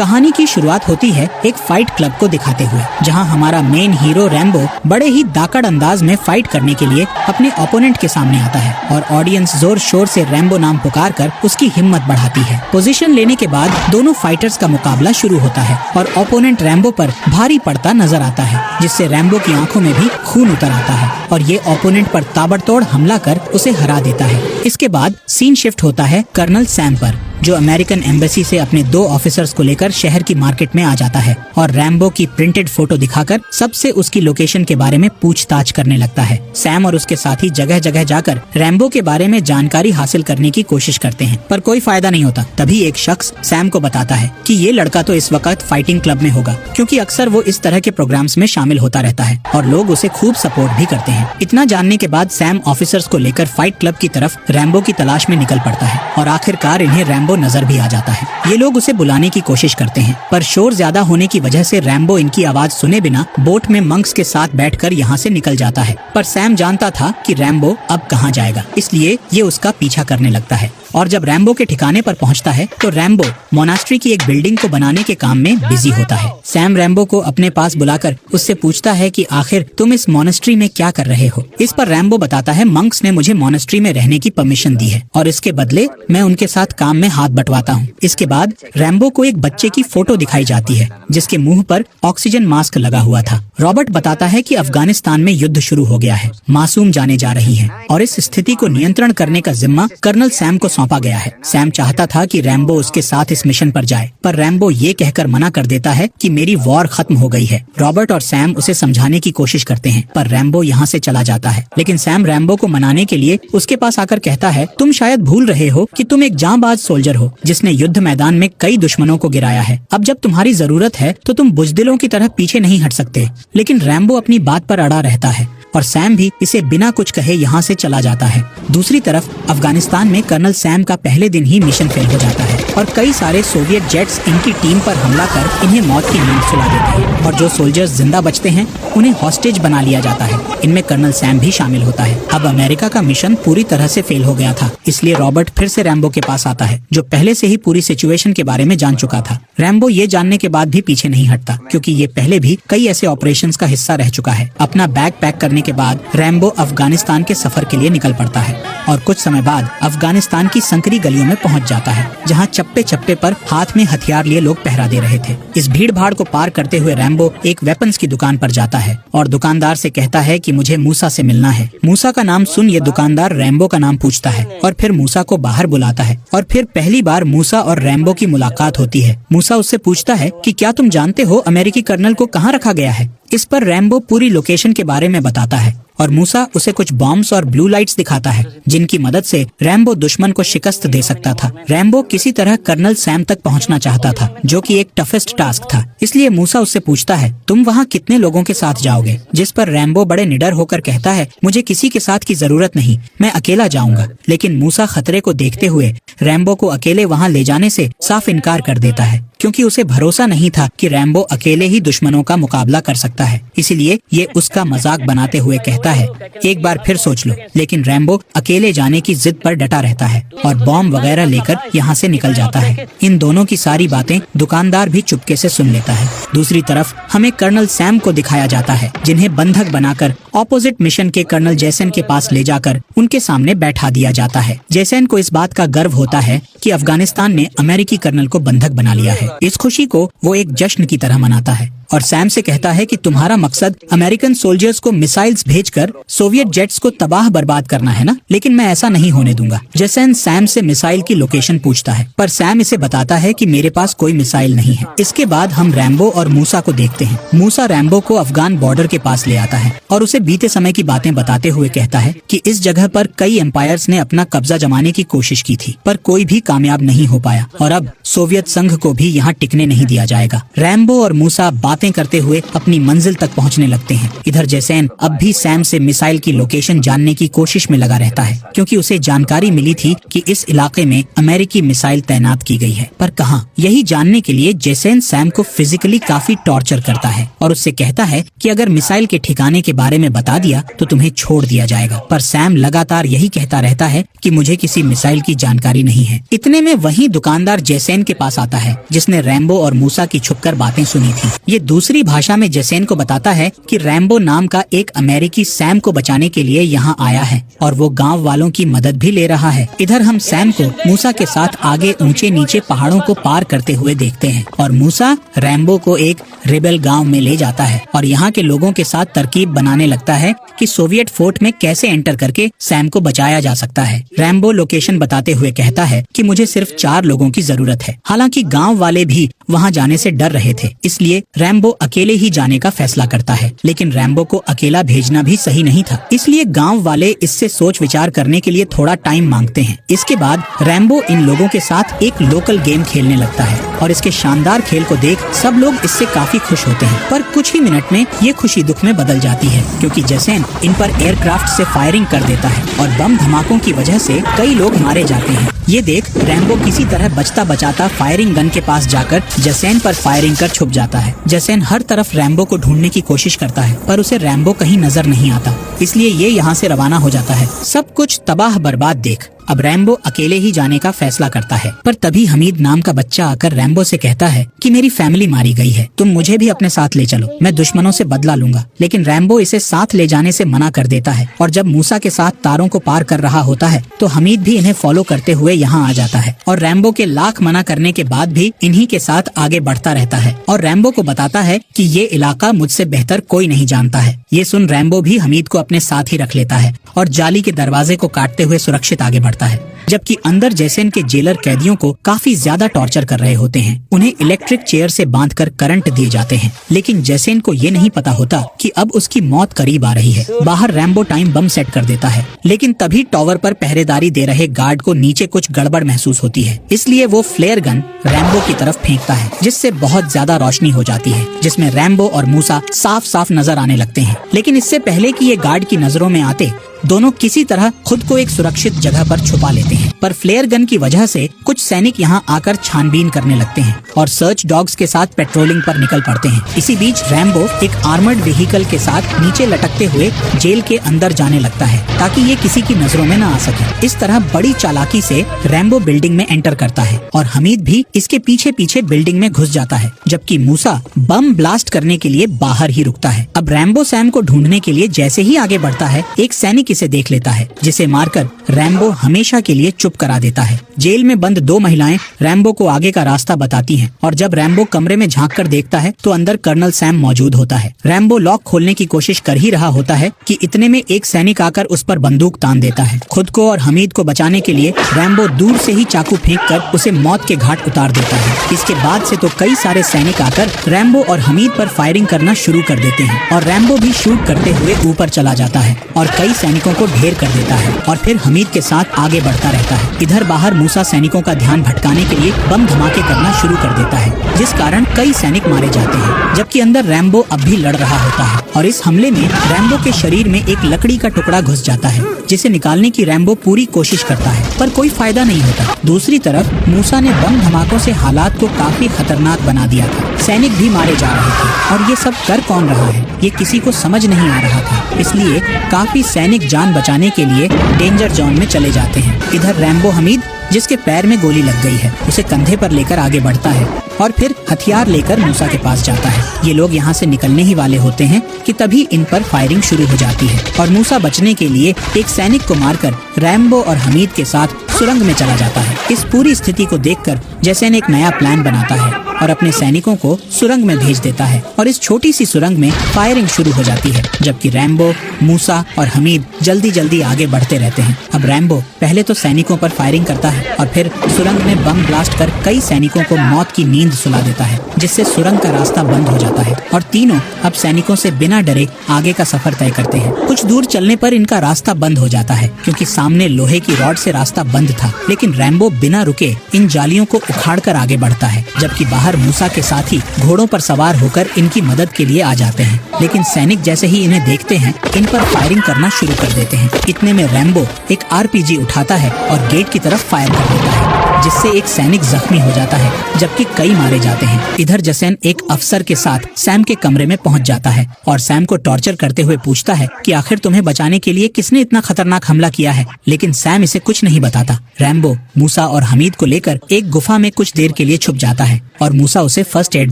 कहानी की शुरुआत होती है एक फाइट क्लब को दिखाते हुए, जहां हमारा मेन हीरो रैम्बो बड़े ही दाकड़ अंदाज में फाइट करने के लिए अपने ओपोनेंट के सामने आता है और ऑडियंस जोर शोर से रैम्बो नाम पुकार कर उसकी हिम्मत बढ़ाती है। पोजीशन लेने के बाद दोनों फाइटर्स का मुकाबला शुरू होता है और ओपोनेंट रैम्बो पर भारी पड़ता नजर आता है, जिससे रैम्बो की आंखों में भी खून उतर आता है और ये ओपोनेंट पर ताबड़तोड़ हमला कर उसे हरा देता है। इसके बाद सीन शिफ्ट होता है कर्नल सैम पर, जो अमेरिकन एम्बेसी से अपने 2 ऑफिसर्स को लेकर शहर की मार्केट में आ जाता है और रैम्बो की प्रिंटेड फोटो दिखाकर सबसे उसकी लोकेशन के बारे में पूछताछ करने लगता है। सैम और उसके साथी जगह जगह जाकर रैम्बो के बारे में जानकारी हासिल करने की कोशिश करते हैं, पर कोई फायदा नहीं होता। तभी एक शख्स सैम को बताता है कि ये लड़का तो इस वक्त फाइटिंग क्लब में होगा, क्योंकि अक्सर वो इस तरह के प्रोग्राम्स में शामिल होता रहता है और लोग उसे खूब सपोर्ट भी करते हैं। इतना जानने के बाद सैम ऑफिसर्स को लेकर फाइट क्लब की तरफ रैम्बो की तलाश में निकल पड़ता है और आखिरकार इन्हें रैम्बो नजर भी आ जाता है। ये लोग उसे बुलाने की कोशिश करते हैं, पर शोर ज्यादा होने की वजह से रैम्बो इनकी आवाज सुने बिना बोट में मंक्स के साथ बैठकर यहाँ से निकल जाता है। पर सैम जानता था कि रैम्बो अब कहाँ जाएगा, इसलिए ये उसका पीछा करने लगता है और जब रैम्बो के ठिकाने पर पहुंचता है तो रैम्बो मोनास्ट्री की एक बिल्डिंग को बनाने के काम में बिजी होता है। सैम रैम्बो को अपने पास बुलाकर उससे पूछता है कि आखिर तुम इस मोनास्ट्री में क्या कर रहे हो। इस पर रैम्बो बताता है मंक्स ने मुझे मोनास्ट्री में रहने की परमिशन दी है और इसके बदले मैं उनके साथ काम में हाथ बंटवाता हूँ। इसके बाद रैम्बो को एक बच्चे की फोटो दिखाई जाती है जिसके मुंह पर ऑक्सीजन मास्क लगा हुआ था। रॉबर्ट बताता है कि अफगानिस्तान में युद्ध शुरू हो गया है, मासूम जाने जा रही हैं और इस स्थिति को नियंत्रण करने का जिम्मा कर्नल सैम को सौंपा गया है। सैम चाहता था कि रैम्बो उसके साथ इस मिशन पर जाए, पर रैम्बो ये कहकर मना कर देता है कि मेरी वॉर खत्म हो गई है। रॉबर्ट और सैम उसे समझाने की कोशिश करते हैं, पर रैम्बो यहाँ से चला जाता है। लेकिन सैम रैम्बो को मनाने के लिए उसके पास आकर कहता है, तुम शायद भूल रहे हो कि तुम एक जांबाज सोल्जर हो जिसने युद्ध मैदान में कई दुश्मनों को गिराया है। अब जब तुम्हारी जरूरत है तो तुम बुजदिलों की तरह पीछे नहीं हट सकते। लेकिन रैम्बो अपनी बात पर अड़ा रहता है और सैम भी इसे बिना कुछ कहे यहाँ से चला जाता है। दूसरी तरफ अफगानिस्तान में कर्नल सैम का पहले दिन ही मिशन फेल हो जाता है और कई सारे सोवियत जेट्स इनकी टीम पर हमला कर इन्हें मौत की नींद सुला देते हैं और जो सोल्जर्स जिंदा बचते हैं उन्हें हॉस्टेज बना लिया जाता है। इनमें कर्नल सैम भी शामिल होता है। अब अमेरिका का मिशन पूरी तरह से फेल हो गया था, इसलिए रॉबर्ट फिर से रैम्बो के पास आता है, जो पहले से ही पूरी सिचुएशन के बारे में जान चुका था। रैम्बो ये जानने के बाद भी पीछे नहीं हटता, क्योंकि ये पहले भी कई ऐसे ऑपरेशंस का हिस्सा रह चुका है। अपना बैग पैक करने के बाद रैम्बो अफगानिस्तान के सफर के लिए निकल पड़ता है और कुछ समय बाद अफगानिस्तान की संकरी गलियों में पहुंच जाता है, जहां चप्पे चप्पे पर हाथ में हथियार लिए लोग पहरा दे रहे थे। इस भीड़ भाड़ को पार करते हुए रैम्बो एक वेपन्स की दुकान पर जाता है और दुकानदार से कहता है कि मुझे मूसा से मिलना है। मूसा का नाम सुन ये दुकानदार रैम्बो का नाम पूछता है और फिर मूसा को बाहर बुलाता है और फिर पहली बार मूसा और रैम्बो की मुलाकात होती है। मूसा उससे पूछता है कि क्या तुम जानते हो अमेरिकी कर्नल को कहाँ रखा गया है। इस पर रैम्बो पूरी लोकेशन के बारे में बताता है और मूसा उसे कुछ बॉम्ब्स और ब्लू लाइट्स दिखाता है, जिनकी मदद से रैम्बो दुश्मन को शिकस्त दे सकता था। रैम्बो किसी तरह कर्नल सैम तक पहुंचना चाहता था, जो कि एक टफेस्ट टास्क था, इसलिए मूसा उससे पूछता है, तुम वहां कितने लोगों के साथ जाओगे। जिस पर रैम्बो बड़े निडर होकर कहता है, मुझे किसी के साथ की जरूरत नहीं, मैं अकेला जाऊंगा। लेकिन मूसा खतरे को देखते हुए रैम्बो को अकेले वहां ले जाने से साफ इनकार कर देता है, क्योंकि उसे भरोसा नहीं था कि रैम्बो अकेले ही दुश्मनों का मुकाबला कर सकता है। इसीलिए ये उसका मजाक बनाते हुए कहता है, एक बार फिर सोच लो। लेकिन रैम्बो अकेले जाने की जिद पर डटा रहता है और बॉम्ब वगैरह लेकर यहाँ से निकल जाता है। इन दोनों की सारी बातें दुकानदार भी चुपके से सुन लेता है। दूसरी तरफ हमें कर्नल सैम को दिखाया जाता है, जिन्हें बंधक बनाकर ऑपोजिट मिशन के कर्नल जैसन के पास ले जाकर उनके सामने बैठा दिया जाता है। जैसन को इस बात का गर्व होता है कि अफगानिस्तान ने अमेरिकी कर्नल को बंधक बना लिया है। इस खुशी को वो एक जश्न की तरह मनाता है और सैम से कहता है कि तुम्हारा मकसद अमेरिकन सोल्जर्स को मिसाइल्स भेजकर सोवियत जेट्स को तबाह बर्बाद करना है ना, लेकिन मैं ऐसा नहीं होने दूंगा। जैसन सैम से मिसाइल की लोकेशन पूछता है, पर सैम इसे बताता है कि मेरे पास कोई मिसाइल नहीं है। इसके बाद हम रैम्बो और मूसा को देखते हैं। मूसा रैम्बो को अफगान बॉर्डर के पास ले आता है और उसे बीते समय की बातें बताते हुए कहता है कि इस जगह पर कई एम्पायर्स ने अपना कब्जा जमाने की कोशिश की थी, पर कोई भी कामयाब नहीं हो पाया और अब सोवियत संघ को भी यहाँ टिकने नहीं दिया जाएगा। रैम्बो और मूसा बातें करते हुए अपनी मंजिल तक पहुँचने लगते हैं। इधर जैसन अब भी सैम से मिसाइल की लोकेशन जानने की कोशिश में लगा रहता है, क्योंकि उसे जानकारी मिली थी कि इस इलाके में अमेरिकी मिसाइल तैनात की गई है, पर कहाँ। यही जानने के लिए जैसन सैम को फिजिकली काफी टॉर्चर करता है और उससे कहता है कि अगर मिसाइल के ठिकाने के बारे में बता दिया तो तुम्हें छोड़ दिया जाएगा। पर सैम लगातार यही कहता रहता है कि मुझे किसी मिसाइल की जानकारी नहीं है। इतने में वही दुकानदार जेसेन के पास आता है, जिसने रैम्बो और मूसा की छुपकर बातें सुनी थी। ये दूसरी भाषा में जेसेन को बताता है कि रैम्बो नाम का एक अमेरिकी सैम को बचाने के लिए यहाँ आया है और वो गांव वालों की मदद भी ले रहा है। इधर हम सैम को मूसा के साथ आगे ऊंचे नीचे पहाड़ों को पार करते हुए देखते हैं और मूसा रैम्बो को एक रिबेल गांव में ले जाता है और यहाँ के लोगों के साथ तरकीब बनाने लगता है कि सोवियत फोर्ट में कैसे एंटर करके सैम को बचाया जा सकता है। रैम्बो लोकेशन बताते हुए कहता है कि मुझे सिर्फ 4 लोगों की जरूरत है। हालांकि गांव वाले भी वहां जाने से डर रहे थे, इसलिए रैम्बो अकेले ही जाने का फैसला करता है। लेकिन रैम्बो को अकेला भेजना भी सही नहीं था, इसलिए गांव वाले इससे सोच विचार करने के लिए थोड़ा टाइम मांगते हैं। इसके बाद रैम्बो इन लोगों के साथ एक लोकल गेम खेलने लगता है और इसके शानदार खेल को देख सब लोग इससे काफी खुश होते हैं। पर कुछ ही मिनट में ये खुशी दुख में बदल जाती है, क्योंकि जेसेन इन पर एयरक्राफ्ट से फायरिंग कर देता है और बम धमाकों की वजह से कई लोग मारे जाते हैं। ये देख रैम्बो किसी तरह बचता बचाता फायरिंग गन के पास जाकर जेसेन पर फायरिंग कर छुप जाता है। जेसेन हर तरफ रैम्बो को ढूंढने की कोशिश करता है, पर उसे रैम्बो कहीं नजर नहीं आता, इसलिए ये यहाँ से रवाना हो जाता है। सब कुछ तबाह बर्बाद देख अब रैम्बो अकेले ही जाने का फैसला करता है। पर तभी हमीद नाम का बच्चा आकर रैम्बो से कहता है कि मेरी फैमिली मारी गई है, तुम मुझे भी अपने साथ ले चलो, मैं दुश्मनों से बदला लूंगा। लेकिन रैम्बो इसे साथ ले जाने से मना कर देता है और जब मूसा के साथ तारों को पार कर रहा होता है तो हमीद भी इन्हें फॉलो करते हुए यहाँ आ जाता है और रैम्बो के लाख मना करने के बाद भी इन्हीं के साथ आगे बढ़ता रहता है और रैम्बो को बताता है कि ये इलाका मुझसे बेहतर कोई नहीं जानता है। ये सुन रैम्बो भी हमीद को अपने साथ ही रख लेता है और जाली के दरवाजे को काटते हुए सुरक्षित आगे बढ़ता है। जबकि अंदर जेसेन के जेलर कैदियों को काफी ज्यादा टॉर्चर कर रहे होते हैं। उन्हें इलेक्ट्रिक चेयर से बांधकर करंट दिए जाते हैं, लेकिन जेसेन को ये नहीं पता होता कि अब उसकी मौत करीब आ रही है। बाहर रैम्बो टाइम बम सेट कर देता है, लेकिन तभी टॉवर पर पहरेदारी दे रहे गार्ड को नीचे कुछ गड़बड़ महसूस होती है, इसलिए वो फ्लेयर गन रैम्बो की तरफ फेंकता है, जिससे बहुत ज्यादा रोशनी हो जाती है, जिसमें रैम्बो और मूसा साफ साफ नजर आने लगते हैं। लेकिन इससे पहले कि ये गार्ड की नजरों में आते, दोनों किसी तरह खुद को एक सुरक्षित जगह पर छुपा लेते हैं। पर फ्लेयर गन की वजह से कुछ सैनिक यहाँ आकर छानबीन करने लगते हैं और सर्च डॉग्स के साथ पेट्रोलिंग पर निकल पड़ते हैं। इसी बीच रैम्बो एक आर्मर्ड व्हीकल के साथ नीचे लटकते हुए जेल के अंदर जाने लगता है ताकि ये किसी की नजरों में न आ सके। इस तरह बड़ी चालाकी से रैम्बो बिल्डिंग में एंटर करता है और हमीद भी इसके पीछे पीछे बिल्डिंग में घुस जाता है, जबकि मूसा बम ब्लास्ट करने के लिए बाहर ही रुकता है। अब रैम्बो सैम को ढूंढने के लिए जैसे ही आगे बढ़ता है, एक सैनिक इसे देख लेता है, जिसे मारकर रैम्बो हमेशा के लिए चुप करा देता है। जेल में बंद 2 महिलाएं रैम्बो को आगे का रास्ता बताती हैं और जब रैम्बो कमरे में झांक कर देखता है तो अंदर कर्नल सैम मौजूद होता है। रैम्बो लॉक खोलने की कोशिश कर ही रहा होता है कि इतने में एक सैनिक आकर उस पर बंदूक तान देता है। खुद को और हमीद को बचाने के लिए रैम्बो दूर से ही चाकू फेंक कर उसे मौत के घाट उतार देता है। इसके बाद से तो कई सारे सैनिक आकर रैम्बो और हमीद पर फायरिंग करना शुरू कर देते हैं और रैम्बो भी शूट करते हुए ऊपर चला जाता है और कई सैनिकों को ढेर कर देता है और फिर हमीद के साथ आगे बढ़ता रहता है। इधर बाहर मूसा सैनिकों का ध्यान भटकाने के लिए बम धमाके करना शुरू कर देता है, जिस कारण कई सैनिक मारे जाते हैं, जबकि अंदर रैम्बो अब भी लड़ रहा होता है और इस हमले में रैम्बो के शरीर में एक लकड़ी का टुकड़ा घुस जाता है, जिसे निकालने की रैम्बो पूरी कोशिश करता है, पर कोई फायदा नहीं होता। दूसरी तरफ मूसा ने बम धमाकों से हालात को काफी खतरनाक बना दिया था। सैनिक भी मारे जा रहे थे और ये सब कर कौन रहा है, ये किसी को समझ नहीं आ रहा था। इसलिए काफी सैनिक जान बचाने के लिए डेंजर जोन में चले जाते हैं। इधर रैम्बो हमीद, जिसके पैर में गोली लग गई है, उसे कंधे पर लेकर आगे बढ़ता है और फिर हथियार लेकर मूसा के पास जाता है। ये लोग यहाँ से निकलने ही वाले होते हैं कि तभी इन पर फायरिंग शुरू हो जाती है और मूसा बचने के लिए एक सैनिक को मारकर रैम्बो और हमीद के साथ सुरंग में चला जाता है। इस पूरी स्थिति को देखकर जेसेन एक नया प्लान बनाता है और अपने सैनिकों को सुरंग में भेज देता है और इस छोटी सी सुरंग में फायरिंग शुरू हो जाती है, जबकि रैम्बो, मूसा और हमीद जल्दी जल्दी आगे बढ़ते रहते हैं। अब रैम्बो पहले तो सैनिकों पर फायरिंग करता है और फिर सुरंग में बम ब्लास्ट कर कई सैनिकों को मौत की नींद सुला देता है, जिससे सुरंग का रास्ता बंद हो जाता है और तीनों अब सैनिकों से बिना डरे आगे का सफर तय करते हैं। कुछ दूर चलने पर इनका रास्ता बंद हो जाता है, क्योंकि सामने लोहे की रॉड से रास्ता बंद था, लेकिन रैम्बो बिना रुके इन जालियों को उखाड़कर आगे बढ़ता है, जबकि बाहर मूसा के साथ ही घोड़ों पर सवार होकर इनकी मदद के लिए आ जाते हैं। लेकिन सैनिक जैसे ही इन्हें देखते हैं, इन पर फायरिंग करना शुरू कर देते हैं। इतने में रैम्बो एक RPG उठाता है और गेट की तरफ फायर कर देता है, जिससे एक सैनिक जख्मी हो जाता है जबकि कई मारे जाते हैं। इधर जसेन एक अफसर के साथ सैम के कमरे में पहुंच जाता है और सैम को टॉर्चर करते हुए पूछता है कि आखिर तुम्हें बचाने के लिए किसने इतना खतरनाक हमला किया है, लेकिन सैम इसे कुछ नहीं बताता। रैम्बो मूसा और हमीद को लेकर एक गुफा में कुछ देर के लिए छुप जाता है और मूसा उसे फर्स्ट एड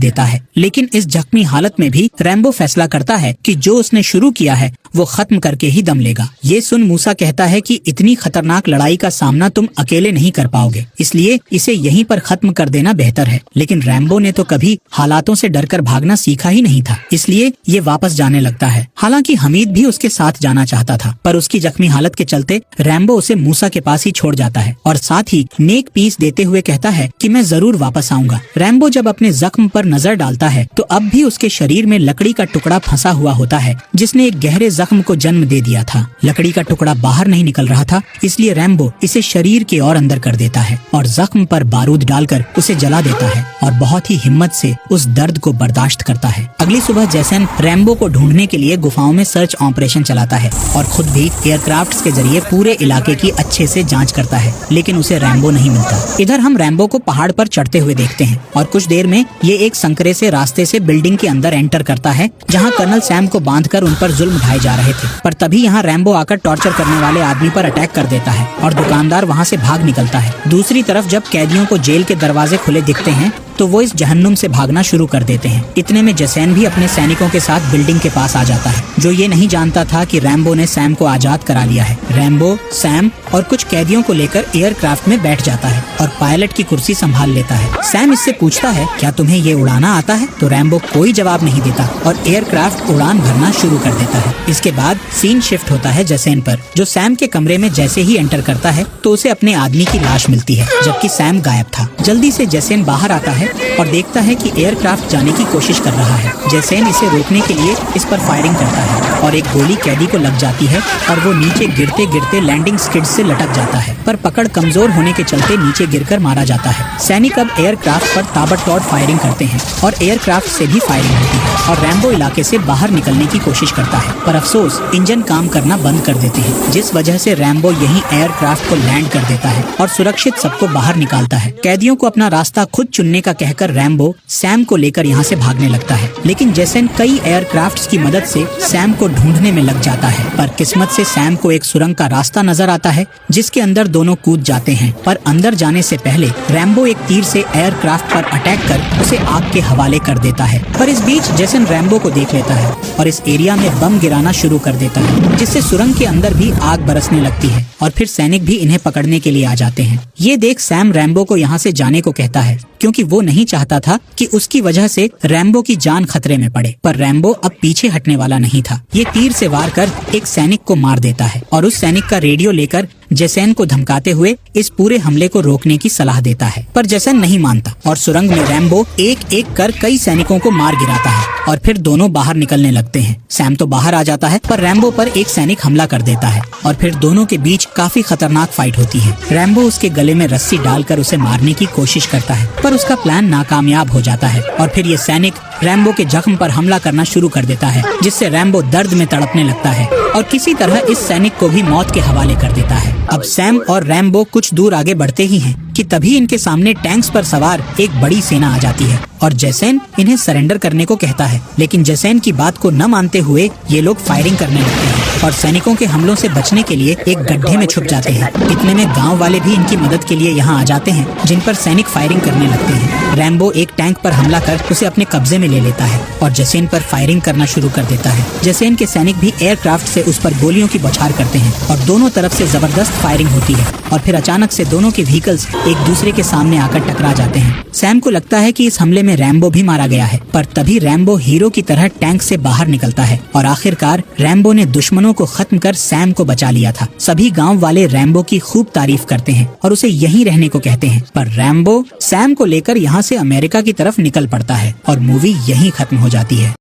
देता है, लेकिन इस जख्मी हालत में भी रैम्बो फैसला करता है कि जो उसने शुरू किया है वो खत्म करके ही दम लेगा। ये सुन मूसा कहता है कि इतनी खतरनाक लड़ाई का सामना तुम अकेले नहीं कर पाओगे, इसलिए इसे यहीं पर खत्म कर देना बेहतर है। लेकिन रैम्बो ने तो कभी हालातों से डरकर भागना सीखा ही नहीं था, इसलिए ये वापस जाने लगता है। हालांकि हमीद भी उसके साथ जाना चाहता था, पर उसकी जख्मी हालत के चलते रैम्बो उसे मूसा के पास ही छोड़ जाता है और साथ ही नेक पीस देते हुए कहता है कि मैं जरूर वापस आऊंगा। रैम्बो जब अपने जख्म पर नजर डालता है तो अब भी उसके शरीर में लकड़ी का टुकड़ा फंसा हुआ होता है जिसने एक गहरे जख्म को जन्म दे दिया था। लकड़ी का टुकड़ा बाहर नहीं निकल रहा था, इसलिए रैम्बो इसे शरीर के और अंदर कर देता है और जख्म पर बारूद डालकर उसे जला देता है और बहुत ही हिम्मत से उस दर्द को बर्दाश्त करता है। अगली सुबह जैसन रैम्बो को ढूंढने के लिए गुफाओं में सर्च ऑपरेशन चलाता है और खुद भी एयरक्राफ्ट्स के जरिए पूरे इलाके की अच्छे से जांच करता है, लेकिन उसे रैम्बो नहीं मिलता। इधर हम रैम्बो को पहाड़ पर चढ़ते हुए देखते हैं और कुछ देर में ये एक संकरे से रास्ते से बिल्डिंग के अंदर एंटर करता है जहाँ कर्नल सैम को बांधकर उन पर जुल्म ढाए जा रहे थे। पर तभी यहाँ रैम्बो आकर टॉर्चर करने वाले आदमी पर अटैक कर देता है और दुकानदार वहाँ से भाग निकलता है। दूसरी तरफ जब कैदियों को जेल के दरवाजे खुले दिखते हैं तो वो इस जहन्नुम से भागना शुरू कर देते हैं। इतने में जसैन भी अपने सैनिकों के साथ बिल्डिंग के पास आ जाता है, जो ये नहीं जानता था कि रैम्बो ने सैम को आजाद करा लिया है। रैम्बो, सैम और कुछ कैदियों को लेकर एयरक्राफ्ट में बैठ जाता है और पायलट की कुर्सी संभाल लेता है। सैम इससे पूछता है, क्या तुम्हें ये उड़ाना आता है? तो रैम्बो कोई जवाब नहीं देता और एयरक्राफ्ट उड़ान भरना शुरू कर देता है। इसके बाद सीन शिफ्ट होता है जसैन पर, जो सैम के कमरे में जैसे ही एंटर करता है तो उसे अपने आदमी की लाश मिलती है, जबकि सैम गायब था। जल्दी से जसैन बाहर आता है और देखता है कि एयरक्राफ्ट जाने की कोशिश कर रहा है। जसैन इसे रोकने के लिए इस पर फायरिंग करता है और एक गोली कैदी को लग जाती है और वो नीचे गिरते गिरते लैंडिंग स्किड से लटक जाता है, पर पकड़ कमजोर होने के चलते नीचे गिरकर मारा जाता है। सैनिक अब एयरक्राफ्ट पर ताबड़तोड़ फायरिंग करते हैं और एयरक्राफ्ट से भी फायरिंग होती है और रैम्बो इलाके से बाहर निकलने की कोशिश करता है, पर अफसोस इंजन काम करना बंद कर देते हैं, जिस वजह से रैम्बो यहीं एयरक्राफ्ट को लैंड कर देता है और सुरक्षित सबको बाहर निकालता है। कैदियों को अपना रास्ता खुद चुनने का कहकर रैम्बो सैम को लेकर यहाँ से भागने लगता है, लेकिन जैसन कई एयरक्राफ्ट्स की मदद से सैम को ढूंढने में लग जाता है। पर किस्मत से सैम को एक सुरंग का रास्ता नजर आता है जिसके अंदर दोनों कूद जाते हैं, पर अंदर जाने से पहले रैम्बो एक तीर से एयरक्राफ्ट पर अटैक कर उसे आग के हवाले कर देता है। पर इस बीच जैसन रैम्बो को देख लेता है और इस एरिया में बम गिराना शुरू कर देता है, जिससे सुरंग के अंदर भी आग बरसने लगती है और फिर सैनिक भी इन्हें पकड़ने के लिए आ जाते हैं। ये देख सैम रैम्बो को यहाँ से जाने को कहता है, क्योंकि वो नहीं चाहता था कि उसकी वजह से रैम्बो की जान खतरे में पड़े। पर रैम्बो अब पीछे हटने वाला नहीं था। ये तीर से वार कर एक सैनिक को मार देता है और उस सैनिक का रेडियो लेकर जैसन को धमकाते हुए इस पूरे हमले को रोकने की सलाह देता है, पर जैसन नहीं मानता और सुरंग में रैम्बो एक एक कर कई सैनिकों को मार गिराता है और फिर दोनों बाहर निकलने लगते हैं। सैम तो बाहर आ जाता है, पर रैम्बो पर एक सैनिक हमला कर देता है और फिर दोनों के बीच काफी खतरनाक फाइट होती है। रैम्बो उसके गले में रस्सी डालकर उसे मारने की कोशिश करता है, पर उसका प्लान नाकामयाब हो जाता है और फिर ये सैनिक रैम्बो के जख्म पर हमला करना शुरू कर देता है, जिससे रैम्बो दर्द में तड़पने लगता है और किसी तरह इस सैनिक को भी मौत के हवाले कर देता है। अब सैम और रैम्बो कुछ दूर आगे बढ़ते ही हैं कि तभी इनके सामने टैंक्स पर सवार एक बड़ी सेना आ जाती है और जैसन इन्हें सरेंडर करने को कहता है, लेकिन जैसन की बात को न मानते हुए ये लोग फायरिंग करने लगते हैं और सैनिकों के हमलों से बचने के लिए एक गड्ढे में छुप जाते हैं। इतने में गांव वाले भी इनकी मदद के लिए यहाँ आ जाते हैं, जिन पर सैनिक फायरिंग करने लगते हैं। रैम्बो एक टैंक पर हमला कर उसे अपने कब्जे में ले लेता है और जैसन पर फायरिंग करना शुरू कर देता है। जैसन के सैनिक भी एयरक्राफ्ट से उस पर गोलियों की बौछार करते हैं और दोनों तरफ से जबरदस्त फायरिंग होती है और फिर अचानक से दोनों के व्हीकल्स एक दूसरे के सामने आकर टकरा जाते हैं। सैम को लगता है कि इस हमले में रैम्बो भी मारा गया है, पर तभी रैम्बो हीरो की तरह टैंक से बाहर निकलता है और आखिरकार रैम्बो ने दुश्मनों को खत्म कर सैम को बचा लिया था। सभी गांव वाले रैम्बो की खूब तारीफ करते हैं और उसे यहीं रहने को कहते हैं, पर रैम्बो सैम को लेकर यहाँ से अमेरिका की तरफ निकल पड़ता है और मूवी यहीं खत्म हो जाती है।